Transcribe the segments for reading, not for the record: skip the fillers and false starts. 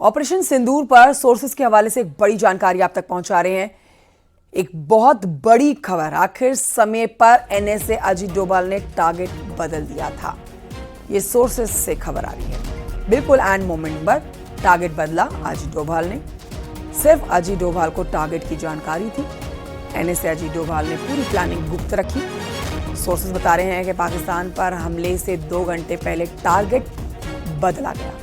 Operation सिंदूर पर sources के हवाले से एक बड़ी जानकारी आप तक पहुंचा रहे हैं। एक बहुत बड़ी खबर, आखिर समय पर एनएसए अजीत डोभाल ने टारगेट बदल दिया था। ये सोर्सेस से खबर आ रही है। बिल्कुल एंड मोमेंट पर टारगेट बदला अजीत डोभाल ने। सिर्फ अजीत डोभाल को टारगेट की जानकारी थी। एनएसए अजीत डोभाल ने पूरी प्लानिंग गुप्त रखी। सोर्सेस बता रहे हैं कि पाकिस्तान पर हमले से 2 घंटे पहले टारगेट बदला गया।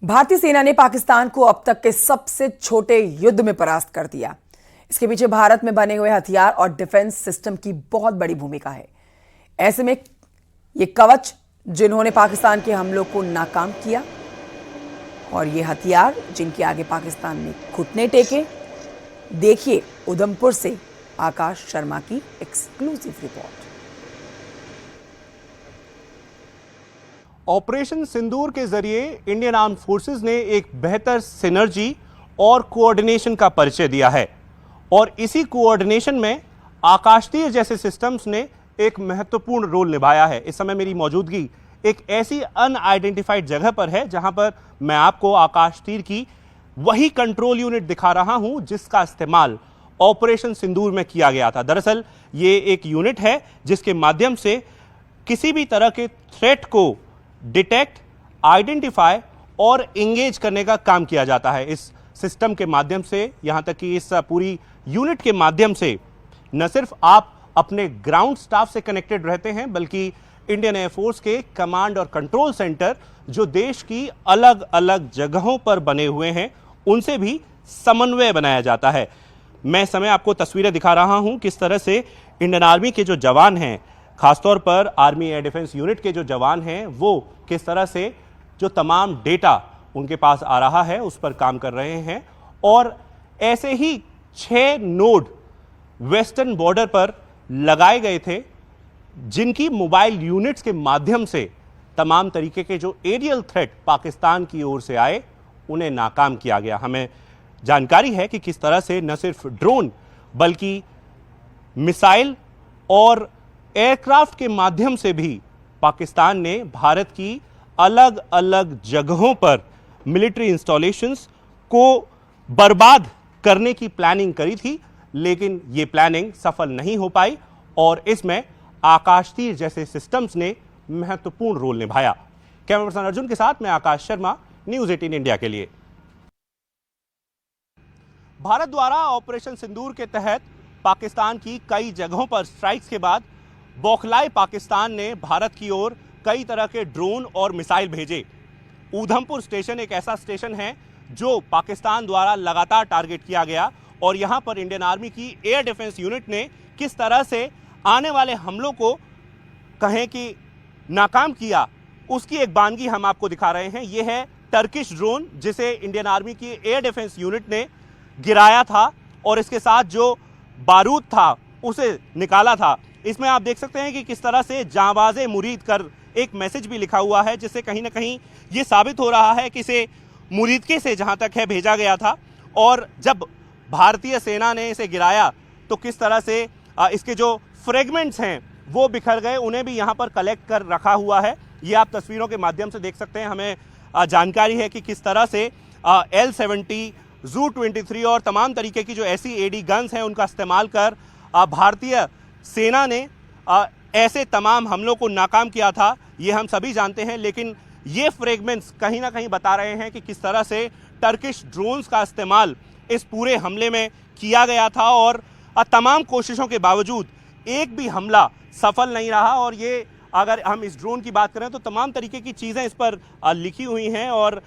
भारतीय सेना ने पाकिस्तान को अब तक के सबसे छोटे युद्ध में परास्त कर दिया। इसके पीछे भारत में बने हुए हथियार और डिफेंस सिस्टम की बहुत बड़ी भूमिका है। ऐसे में ये कवच जिन्होंने पाकिस्तान के हमलों को नाकाम किया और ये हथियार जिनके आगे पाकिस्तान ने घुटने टेके। देखिए उधमपुर से आकाश शर्मा की एक्सक्लूसिव रिपोर्ट। ऑपरेशन सिंदूर के जरिए इंडियन आर्म्ड फोर्सेस ने एक बेहतर सिनर्जी और कोऑर्डिनेशन का परिचय दिया है और इसी कोऑर्डिनेशन में आकाशतीर जैसे सिस्टम्स ने एक महत्वपूर्ण रोल निभाया है। इस समय मेरी मौजूदगी एक ऐसी अनआइडेंटिफाइड जगह पर है जहां पर मैं आपको आकाशतीर की वही कंट्रोल यूनिट दिखा रहा हूं जिसका इस्तेमाल ऑपरेशन सिंदूर में किया गया था। दरअसल ये एक यूनिट है जिसके माध्यम से किसी भी तरह के थ्रेट को डिटेक्ट, आइडेंटिफाई और एंगेज करने का काम किया जाता है। इस सिस्टम के माध्यम से, यहां तक कि इस पूरी यूनिट के माध्यम से न सिर्फ आप अपने ग्राउंड स्टाफ से कनेक्टेड रहते हैं बल्कि इंडियन एयरफोर्स के कमांड और कंट्रोल सेंटर जो देश की अलग अलग जगहों पर बने हुए हैं उनसे भी समन्वय बनाया जाता है। मैं समय आपको तस्वीरें दिखा रहा हूं किस तरह से इंडियन आर्मी के जो जवान हैं, खासतौर पर आर्मी एयर डिफेंस यूनिट के जो जवान हैं, वो किस तरह से जो तमाम डेटा उनके पास आ रहा है उस पर काम कर रहे हैं। और ऐसे ही 6 नोड वेस्टर्न बॉर्डर पर लगाए गए थे जिनकी मोबाइल यूनिट्स के माध्यम से तमाम तरीके के जो एरियल थ्रेट पाकिस्तान की ओर से आए उन्हें नाकाम किया गया। हमें जानकारी है कि किस तरह से न सिर्फ ड्रोन बल्कि मिसाइल और एयरक्राफ्ट के माध्यम से भी पाकिस्तान ने भारत की अलग अलग जगहों पर मिलिट्री इंस्टॉलेशंस को बर्बाद करने की प्लानिंग करी थी, लेकिन ये प्लानिंग सफल नहीं हो पाई और इसमें आकाशतीर जैसे सिस्टम्स ने महत्वपूर्ण रोल निभाया। कैमरा पर्सन अर्जुन के साथ मैं आकाश शर्मा, न्यूज़ 18 इंडिया के लिए। भारत द्वारा ऑपरेशन सिंदूर के तहत पाकिस्तान की कई जगहों पर स्ट्राइक्स के बाद बौखलाए पाकिस्तान ने भारत की ओर कई तरह के ड्रोन और मिसाइल भेजे। उधमपुर स्टेशन एक ऐसा स्टेशन है जो पाकिस्तान द्वारा लगातार टारगेट किया गया और यहां पर इंडियन आर्मी की एयर डिफेंस यूनिट ने किस तरह से आने वाले हमलों को कहें कि नाकाम किया, उसकी एक बानगी हम आपको दिखा रहे हैं। यह है टर्किश ड्रोन जिसे इंडियन आर्मी की एयर डिफेंस यूनिट ने गिराया था और इसके साथ जो बारूद था उसे निकाला था। इसमें आप देख सकते हैं कि किस तरह से जांबाज़े मुरीद कर एक मैसेज भी लिखा हुआ है जिससे कहीं ना कहीं ये साबित हो रहा है कि इसे मुरीदके से जहां तक है भेजा गया था और जब भारतीय सेना ने इसे गिराया तो किस तरह से इसके जो फ्रेगमेंट्स हैं वो बिखर गए, उन्हें भी यहाँ पर कलेक्ट कर रखा हुआ है। ये आप तस्वीरों के माध्यम से देख सकते हैं। हमें जानकारी है कि किस तरह से L-70, ZU-23 और तमाम तरीके की जो ऐसी AD गन्स हैं उनका इस्तेमाल कर भारतीय सेना ने ऐसे तमाम हमलों को नाकाम किया था। ये हम सभी जानते हैं, लेकिन ये फ्रेगमेंट्स कहीं ना कहीं बता रहे हैं कि किस तरह से टर्किश ड्रोन्स का इस्तेमाल इस पूरे हमले में किया गया था और तमाम कोशिशों के बावजूद एक भी हमला सफल नहीं रहा। और ये अगर हम इस ड्रोन की बात करें तो तमाम तरीके की चीज़ें इस पर लिखी हुई हैं और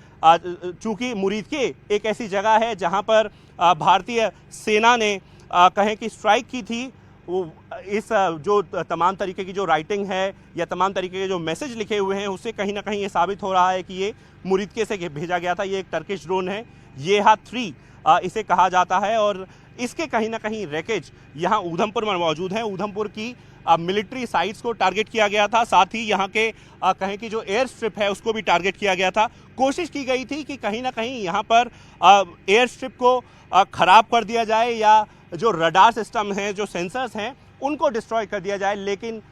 चूंकि मुरीदके एक ऐसी जगह है जहां पर भारतीय सेना ने कहें कि स्ट्राइक की थी, वो इस जो तमाम तरीके की जो राइटिंग है या तमाम तरीके के जो मैसेज लिखे हुए हैं उससे कहीं ना कहीं ये साबित हो रहा है कि ये मुरीदके से भेजा गया था। ये एक टर्किश ड्रोन है, येहा 3 इसे कहा जाता है और इसके कहीं ना कहीं रैकेज यहाँ ऊधमपुर में मौजूद है। ऊधमपुर की मिलिट्री साइट्स को टारगेट किया गया था, साथ ही यहाँ के कहें कि जो एयर स्ट्रिप है उसको भी टारगेट किया गया था। कोशिश की गई थी कि कहीं ना कहीं यहाँ पर एयर स्ट्रिप को खराब कर दिया जाए या जो रडार सिस्टम है, जो सेंसर्स हैं, उनको डिस्ट्रॉय कर दिया जाए, लेकिन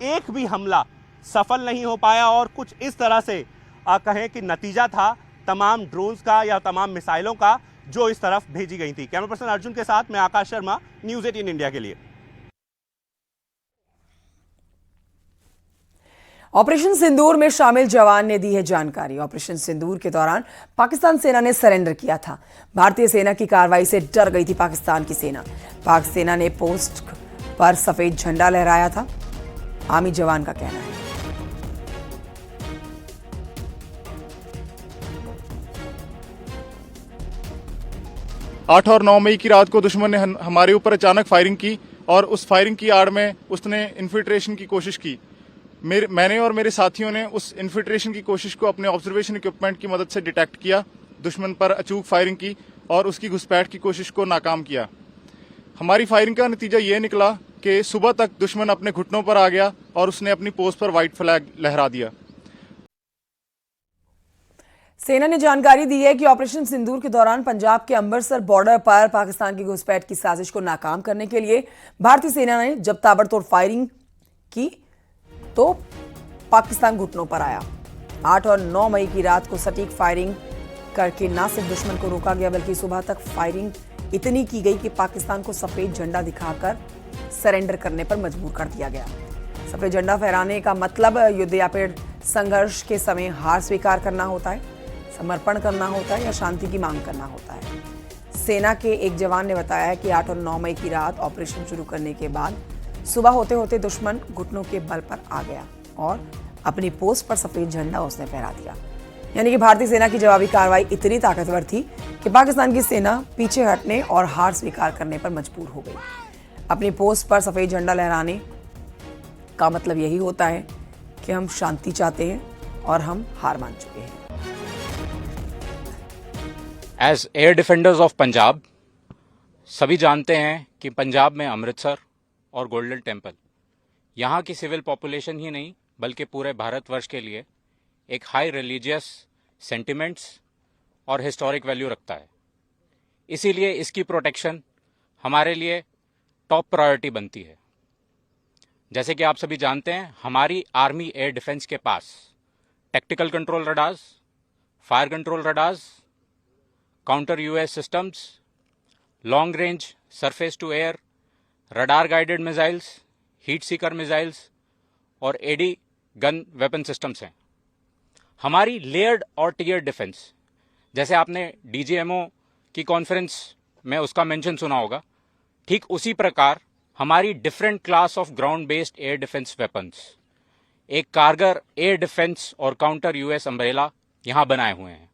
एक भी हमला सफल नहीं हो पाया और कुछ इस तरह से कहें कि नतीजा था तमाम ड्रोन्स का या तमाम मिसाइलों का जो इस तरफ भेजी गई थी। कैमरा पर्सन अर्जुन के साथ मैं आकाश शर्मा, न्यूज़ 18 इंडिया के लिए। ऑपरेशन सिंदूर में शामिल जवान ने दी है जानकारी। ऑपरेशन सिंदूर के दौरान पाकिस्तान सेना ने सरेंडर किया था। भारतीय सेना की कार्रवाई से डर गई थी पाकिस्तान की सेना। पाक सेना ने पोस्ट पर सफेद झंडा लहराया था। आर्मी जवान का कहना है। 8 और 9 मई की रात को दुश्मन ने हमारे ऊपर अचानक फायरिंग की और उस फायरिंग की आड़ में उसने इन्फिल्ट्रेशन की कोशिश की। मैंने और मेरे साथियों ने उस इन्फिल्ट्रेशन की कोशिश को अपने ऑब्जर्वेशन इक्विपमेंट की मदद से डिटेक्ट किया, दुश्मन पर अचूक फायरिंग की और उसकी घुसपैठ की कोशिश को नाकाम किया। हमारी फायरिंग का नतीजा ये निकला कि सुबह तक दुश्मन अपने घुटनों पर आ गया और उसने अपनी पोस्ट पर व्हाइट फ्लैग लहरा दिया। सेना ने जानकारी दी है कि ऑपरेशन सिंदूर के दौरान पंजाब के अमृतसर बॉर्डर पर पाकिस्तान की घुसपैठ की साजिश को नाकाम करने के लिए भारतीय सेना ने जब ताबड़तोड़ फायरिंग की तो पाकिस्तान घुटनों पर आया। 8 और 9 मई की रात को सटीक फायरिंग करके न सिर्फ दुश्मन को रोका गया बल्कि सुबह तक फायरिंग इतनी की गई कि पाकिस्तान को सफेद झंडा दिखाकर सरेंडर करने पर मजबूर कर दिया गया। सफेद झंडा फहराने का मतलब युद्ध या फिर संघर्ष के समय हार स्वीकार करना होता है, समर्पण करना होता है या शांति की मांग करना होता है। सेना के एक जवान ने बताया कि 8 और 9 मई की रात ऑपरेशन शुरू करने के बाद सुबह होते होते दुश्मन घुटनों के बल पर आ गया और अपनी पोस्ट पर सफेद झंडा उसने फहरा दिया। यानी कि भारतीय सेना की जवाबी कार्रवाई इतनी ताकतवर थी कि पाकिस्तान की सेना पीछे हटने और हार स्वीकार करने पर मजबूर हो गई। अपनी पोस्ट पर सफेद झंडा लहराने का मतलब यही होता है कि हम शांति चाहते हैं और हम हार मान चुके हैं। As air defenders of Punjab, सभी जानते हैं कि पंजाब में अमृतसर और गोल्डन टेम्पल यहाँ की सिविल पॉपुलेशन ही नहीं बल्कि पूरे भारतवर्ष के लिए एक हाई रिलीजियस सेंटिमेंट्स और हिस्टोरिक वैल्यू रखता है। इसीलिए इसकी प्रोटेक्शन हमारे लिए टॉप प्रायोरिटी बनती है। जैसे कि आप सभी जानते हैं, हमारी आर्मी एयर डिफेंस के पास tactical control radars, fire control radars, counter US systems, long range surface to air, radar guided missiles, heat seeker missiles और एडी गन वेपन सिस्टम्स हैं। हमारी लेयर्ड और टियर डिफेंस, जैसे आपने डीजीएमओ की conference में उसका मेंशन सुना होगा, ठीक उसी प्रकार हमारी different class of ground based air defence weapons, एक कारगर एयर डिफेंस और काउंटर यूएस अम्ब्रेला यहाँ बनाए हुए हैं।